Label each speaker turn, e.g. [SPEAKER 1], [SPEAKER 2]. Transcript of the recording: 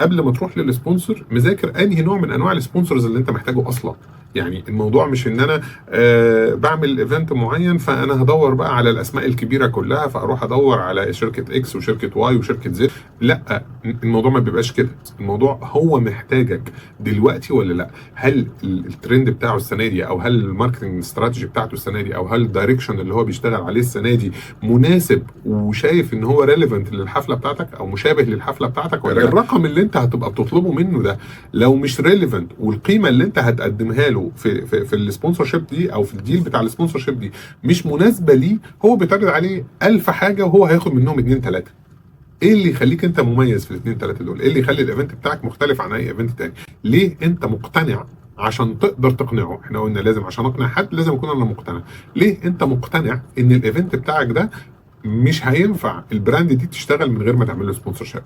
[SPEAKER 1] قبل ما تروح للسبونسر مذاكر انهي نوع من انواع السبونسرز اللي انت محتاجه اصلا. يعني الموضوع مش ان انا بعمل ايفنت معين فانا هدور بقى على الاسماء الكبيره كلها، فاروح ادور على شركه اكس وشركه واي وشركه زد. لا، الموضوع ما بيبقاش كده. الموضوع هو محتاجك دلوقتي ولا لا. هل الترند بتاعه السنه دي، او هل الماركتنج استراتيجي بتاعته السنه دي، او هل الدايركشن اللي هو بيشتغل عليه السنه دي مناسب وشايف ان هو ريليفنت للحفله بتاعتك او مشابه للحفله بتاعتك ولا لا. الرقم اللي انت هتبقى بتطلبه منه ده لو مش ريليفنت، والقيمه اللي انت هتقدمها له في السبونسر شيب دي او في الديل بتاع السبونسر شيب دي مش مناسبه ليه، هو بيتعرض عليه 1000 حاجه وهو هياخد منهم 2 3. ايه اللي يخليك انت مميز في الاثنين ثلاثه دول؟ ايه اللي يخلي الايفنت بتاعك مختلف عن اي ايفنت تاني؟ ليه انت مقتنع؟ عشان تقدر تقنعه. احنا قلنا لازم عشان اقنع حد لازم اكون انا مقتنع. ليه انت مقتنع ان الايفنت بتاعك ده مش هينفع البراند دي تشتغل من غير ما تعمل له سبونسر شيب؟